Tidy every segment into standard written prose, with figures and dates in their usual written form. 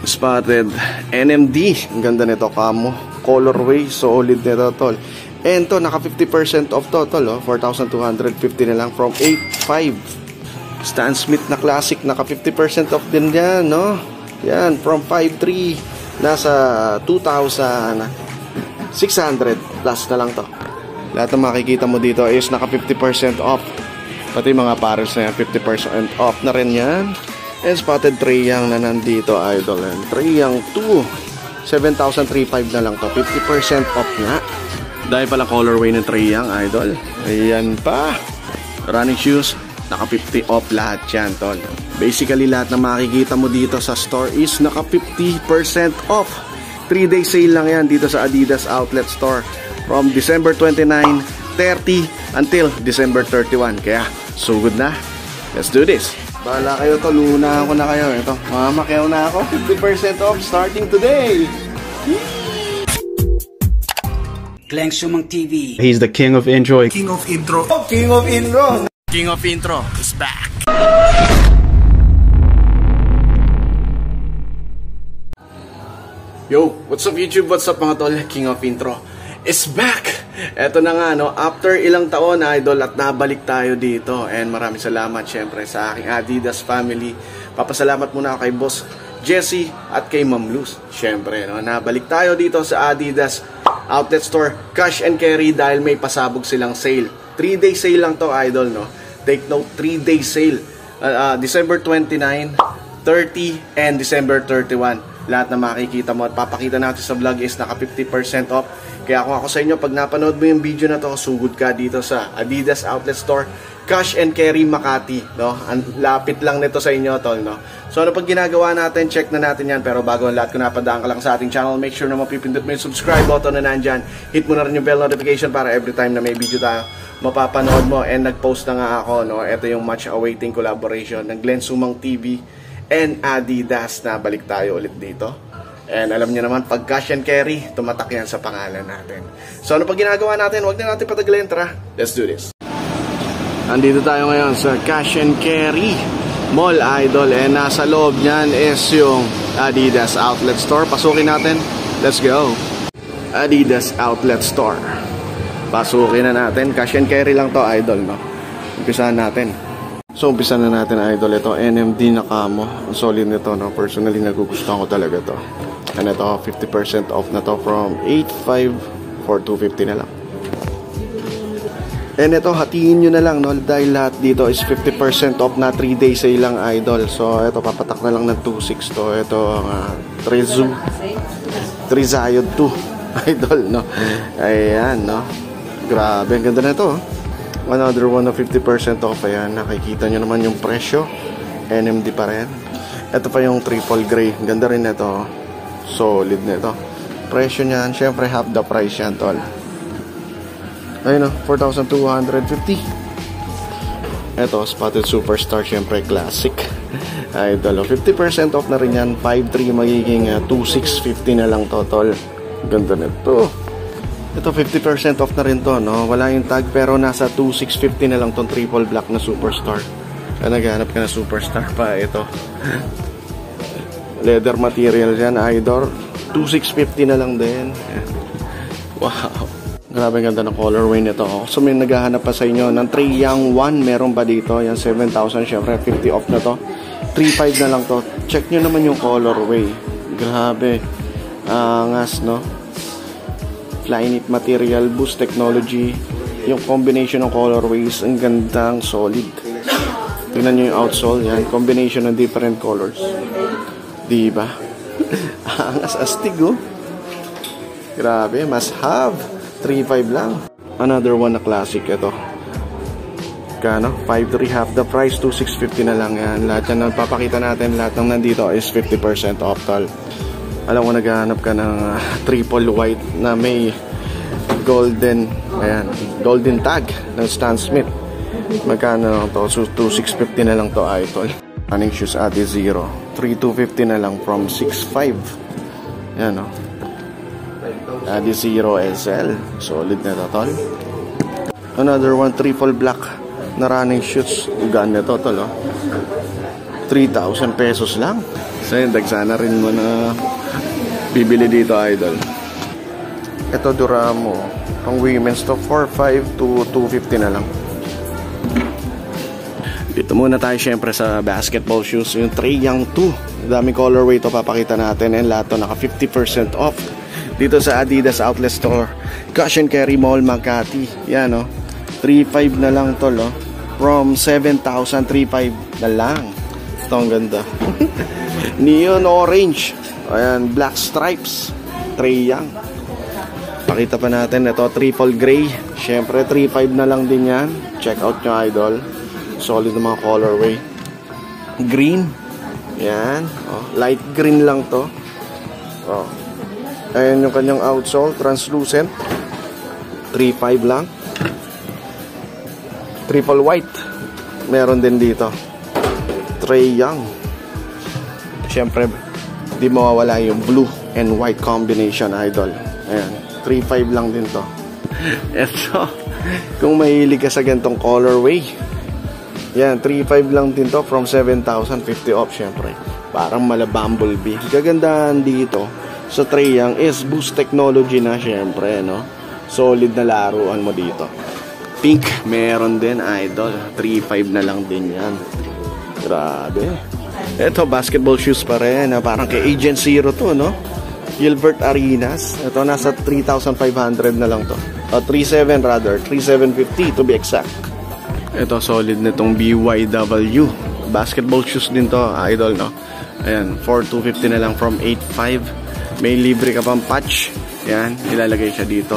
Spotted NMD. Ang ganda nito, camo. Colorway, solid nito, tol. And to, naka 50% off to, tol. 4,250 na lang from 8,500. Stan Smith na classic, naka 50% off din yan, no? Yan, from 5,300 nasa 2,600 plus na lang to. Lahat ng makikita mo dito is naka 50% off. Pati mga pares na yan, 50% off na rin yan. And Spotted Traeyang na nandito, idol. And Traeyang 2, 7,350 na lang to. 50% off nga. Dahil pala colorway ng Traeyang, idol. Ayan pa. Running shoes, naka 50 off lahat yan, tol. Basically, lahat na makikita mo dito sa store is naka 50% off. 3-day sale lang yan dito sa Adidas Outlet Store. From December 29, 30 until December 31. Kaya, so good na. Let's do this. Bahala kayo, tol. Lunahan ko na kayo. Ito, mamakyaw na ako. 50% off starting today. Glenn Sumang TV. He's the king of enjoy. King of intro. Oh, king of intro. King of intro is back. Yo, what's up YouTube? What's up mga tol? King of intro is back. Eto na nga, no, after ilang taon, idol, at nabalik tayo dito. And maraming salamat syempre sa aking Adidas family. Papasalamat muna ako kay Boss Jesse at kay Ma'am Luz. Syempre, no, nabalik tayo dito sa Adidas Outlet Store Cash and Carry dahil may pasabog silang sale. 3-day sale lang to, idol, no. Take note, 3-day sale. December 29, 30, and December 31. Lahat na makikita mo at papakita natin sa vlog is naka 50% off. Kaya kung ako sa inyo, pag napanood mo yung video na to, sugod ka dito sa Adidas Outlet Store Cash and Carry Makati, no? Ang lapit lang nito sa inyo, tol, no? So ano pag ginagawa natin, check na natin yan. Pero bago ang lahat, kung napadaan ka lang sa ating channel, make sure na mapipindot mo yung subscribe button na nandyan. Hit mo na rin yung bell notification para every time na may video tayo, mapapanood mo. And nag-post na nga ako, no? Ito yung much awaiting collaboration ng Glenn Sumang TV and Adidas na balik tayo ulit dito. And alam niyo naman, pag cash and carry, tumatak yan sa pangalan natin. So ano pag ginagawa natin, huwag na natin patagalin, tara. Let's do this. Andito tayo ngayon sa Cash and Carry Mall, idol. And nasa loob niyan is yung Adidas Outlet Store. Pasukin natin. Let's go. Adidas Outlet Store. Pasukin na natin. Cash and carry lang to, idol, no? Umpisahan natin. So, umpisahan na natin, idol. Ito, NMD na camo. Ang solid nito, no? Personally, nagugustuhan ko talaga to. And ito, 50% off na to from 8,500 for 250 na lang. And ito, hatiin nyo na lang, no? Dahil lahat dito is 50% off na 3-day sale lang, idol. So, ito, papatak na lang ng 2,600 to. Ito, Trezayod 2, idol, no? Ayan, no? Grabe, ang ganda na ito, oh. Another one na 50% off. Ayan, nakikita nyo naman yung presyo. NMD pa rin. Ito pa yung triple gray. Ganda rin ito, oh. Solid na ito. Presyo niyan, syempre half the price yan, tol. Ayun, 4,250. Ito, Spotted Superstar, syempre classic. Idol, 50% off na rin yan. 5,300 magiging 2,650 na lang to, tol. Ganda na ito. Ito, 50% off na rin to, no? Wala yung tag, pero nasa 2,650 na lang tong triple black na Superstar. Kaya naghanap ka na Superstar pa, ito. Leather material yan, idol. 2,650 na lang din. Wow. Grabe ganda ng colorway nito. So may naghahanap pa sa inyo ng Traeyang 1. Meron pa dito. Yan, 7,000. Syempre, 50 off na to. 3,500 na lang to. Check nyo naman yung colorway. Grabe. Angas, no? Flyknit material, boost technology. Yung combination ng colorways, ang gandang solid. Tingnan nyo yung outsole. Yan, combination ng different colors. Diba? Angas astig, oh. Grabe, must have. 3,500 lang. Another one na classic ito. Kano? 5,300 half the price, 2,650 na lang yan. Lahat yan papakita natin, lahat ng nandito is 50% off, tol. Alam mo, naghahanap ka ng triple white na may golden, ayan, golden tag ng Stan Smith. Magkano lang to? So, 2,650 na lang to, idol. Running shoes Adizero, 3,250 na lang from 6,500. Yan, no? Adizero SL. Solid na ito, tol. Another one, triple black na running shoes. Ugan na ito, tol, oh. 3,000 pesos lang. So yun, dagsana rin mo na bibili dito, idol. Ito Duramo, pang women's to 4.5 to 250 na lang. Dito muna tayo syempre sa basketball shoes, yung Trae Young 2. Daming colorway to papakita natin, and lahat to naka 50% off dito sa Adidas Outlet Store, Cash and Carry Mall, Makati. Yan, no? 3.5 na lang to, no? From 7,000, 3.5 na lang. Ito ang ganda. Neon orange, ayan, black stripes, Trae Young. Pakita pa natin, ito triple gray, syempre 3.5 na lang din yan. Check out nyo, idol. Solid na mga colorway. Green, yan, oh, light green lang to. Oh. Ayan yung kanyang outsole, translucent, 3.5 lang. Triple white meron din dito, Trae Young. Syempre di mawawala yung blue and white combination, idol. Ayan, 3.5 lang din to. Eto, kung mahilig ka sa gantong colorway, yan, 3.5 lang din to from 7,000, 50 off syempre. Parang mala bumblebee. Kagandahan dito sa Trae Young is boost technology na syempre, no? Solid na laruan mo dito. Pink, meron din, idol. 3.5 na lang din yan. Grabe. Ito, basketball shoes pa rin. Parang kay Agent Zero to, no? Gilbert Arenas. Ito, nasa 3,500 na lang to. 3.7 rather. 3,750 to be exact. Ito, solid na itong BYW. Basketball shoes din to, idol, no? Ayan, 4,250 na lang from 8.5. May libre ka pang patch. Yan, ilalagay siya dito.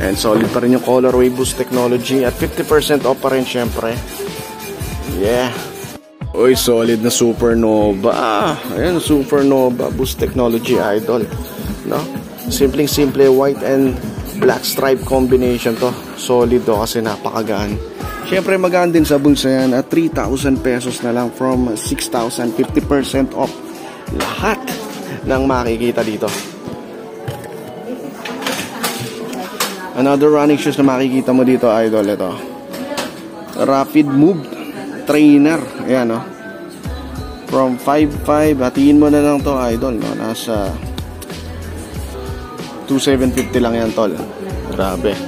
And solid pa rin yung colorway, boost technology. At 50% off pa rin, syempre. Yeah. Uy, solid na Supernova. Ayan, Supernova, boost technology, idol. No? Simpleng-simple, white and black stripe combination to. Solid to kasi napakagaan. Syempre magaan din sa bulsa yan at 3,000 pesos na lang from 6,000, 50% off lahat ng makikita dito. Another running shoes na makikita mo dito, idol, ito Rapid Move Trainer. Ayan, no? From 5.5, hatiin mo na lang to, idol, no? Nasa 2,750 lang yan, tol. Grabe.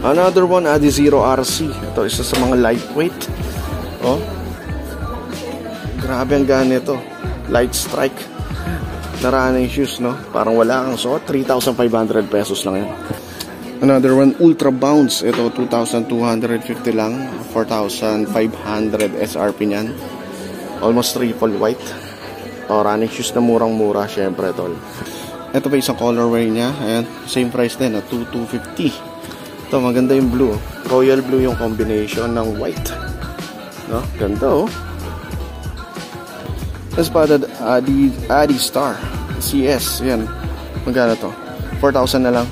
Another one, Adizero RC. Ito, isa sa mga lightweight. Oh. Grabe ang gaan nito. Light strike na running shoes, no? Parang wala kang suot. 3,500 pesos lang yan. Another one, Ultra Bounce. Ito, 2,250 lang. 4,500 SRP niyan. Almost triple white. Oh, running shoes na murang-mura, syempre, tol. Ito pa isang colorway niya. Ayan, same price din, 2,250. Ito, maganda yung blue. Royal blue yung combination ng white. No? Ganda, oh. Espada Adi Star CS. Yan. Magkano to? 4,000 na lang.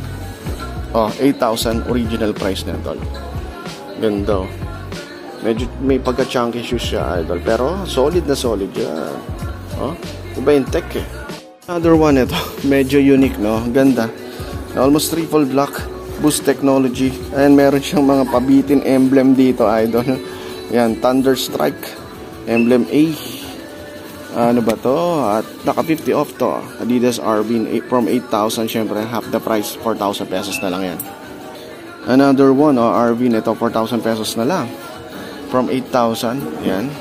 Oh, 8,000 original price na, tol. Ganda, oh. Medyo may pagka-chunky shoes siya, idol. Pero solid na solid yan. Oh, iba yung tech, eh. Another one, ito. Medyo unique, no? Ganda. Almost triple black. Boost technology. And meron siyang mga pabitin emblem dito, idol. Yan, Thunder Strike emblem A. Ano ba to? At naka 50 off to. Adidas Arbin from 8,000, syempre half the price, 4,000 pesos na lang yan. Another one, Arbin, ito 4,000 pesos na lang from 8,000. Yan,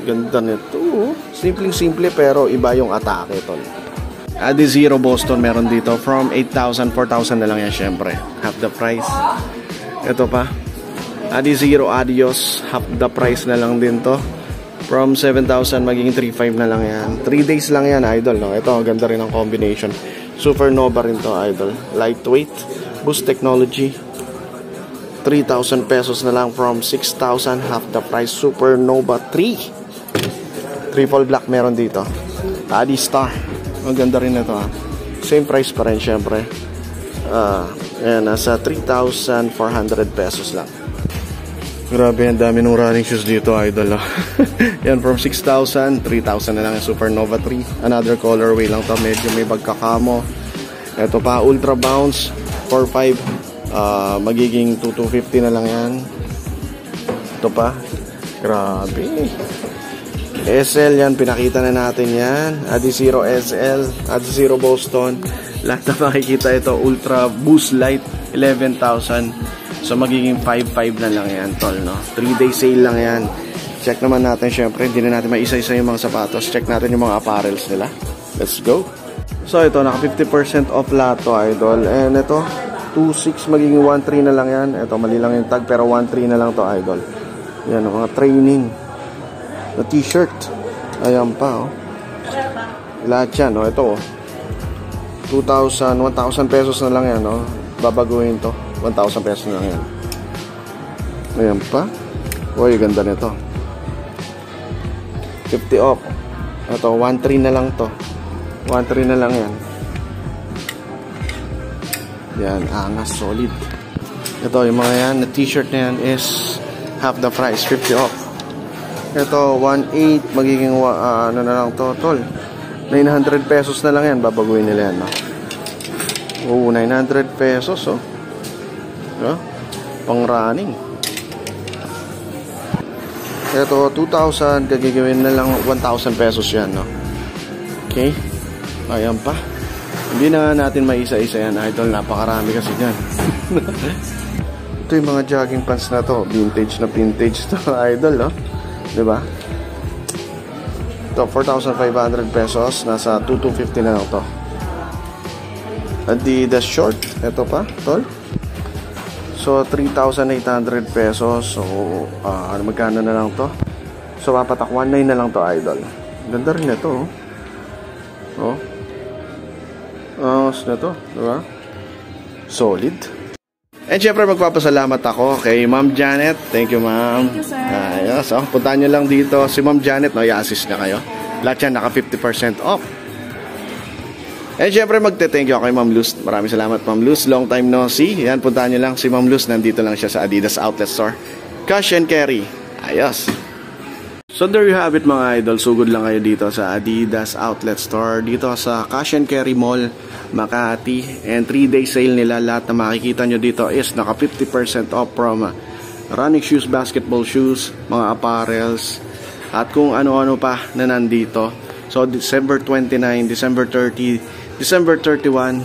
ganda nito. Simple pero iba yung atake, tol. Adizero Boston meron dito from 8,000, 4,000 na lang yan, syempre half the price. Ito pa, Adizero Adios, half the price na lang din to from 7,000 magiging 3,500 na lang yan. 3 days lang yan, idol, no? Ito, ganda rin ang combination. Supernova rin to, idol. Lightweight, boost technology, 3,000 pesos na lang from 6,000, half the price. Supernova 3 triple black meron dito. Adi Star, ang ganda rin ito, ha? Same price pa rin, syempre. Ayan, nasa 3,400 pesos lang. Grabe, ang dami ng running shoes dito, idol. Yan, from 6,000, 3,000 na lang yung Supernova 3. Another colorway lang to, medyo may pagkakamo. Ito pa, Ultra Bounce 4,500, magiging 2,250 na lang yan. Ito pa, grabe. SL yan, pinakita na natin yan. Adizero SL, Adizero Boston. Lahat na makikita ito, Ultra Boost Light, 11,000. So magiging 5,500 na lang yan, tol, no? 3-day sale lang yan. Check naman natin, syempre, hindi na natin maisa-isa yung mga sapatos. Check natin yung mga apparels nila. Let's go. So ito, naka 50% off lahat to, idol. And ito, 2,600 magiging 1,300 na lang yan. Ito, mali lang yung tag, pero 1,300 na lang to, idol. Yan, mga training na t-shirt. Ayan pa, oh. Lahat yan, oh. Ito, oh. 2,000, 1,000 pesos na lang yan, oh. Babaguhin to. 1,000 pesos na lang yan. Ayan pa. Uy, ganda nito. 50 off. Ito, 1,300 na lang to. 1,300 na lang yan. Yan, angas, solid. Ito, yung mga yan, na t-shirt na yan is half the price, 50 off. Ito, 1,800, magiging, ano na lang to, tol. 900 pesos na lang yan, babaguhin nila yan, no? Oo, 900 pesos, oh. No? Pang running. Ito, 2,000, gagawin na lang 1,000 pesos yan, no? Okay? Ayan pa. Hindi na natin maisa-isa yan, idol. Napakarami kasi dyan. Ito yung mga jogging pants na to. Vintage na vintage to, idol, no? Diba? Ito, 4,500 pesos. Nasa 2,250 na lang to. Adidas short. Ito pa, tol. So, 3,800 pesos. So, magkano na lang to? So, papatak 1,900 na lang to, idol. Ganda rin ito, oh. Oh. Na to, diba? Solid. And syempre magpapasalamat ako kay Ma'am Janet. Thank you, ma'am. Thank you, sir. Ayos, oh. Puntahan nyo lang dito si Ma'am Janet, no? I-assist na kayo. Lahat yan naka 50% off. And syempre magte-thank you ako kay Ma'am Luz. Maraming salamat, Ma'am Luz. Long time no see. Yan, puntahan nyo lang si Ma'am Luz. Nandito lang siya sa Adidas Outlet Store. Cash and carry. Ayos. So there you have it, mga idol. Sugod lang kayo dito sa Adidas Outlet Store. Dito sa Cash and Carry Mall, Makati. And 3-day sale nila. Lahat na makikita nyo dito is naka 50% off from running shoes, basketball shoes, mga apparels, at kung ano-ano pa na nandito. So December 29, December 30, December 31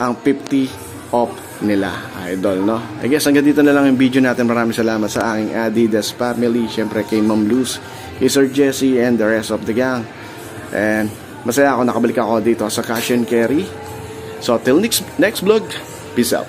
ang 50 off nila, idol, no? I guess hanggang dito na lang yung video natin. Maraming salamat sa aking Adidas family, syempre kay Ma'am Luz, kay Sir Jesse, and the rest of the gang. And masaya ako nakabalik ako dito sa Cash and Carry. So till next vlog, peace out.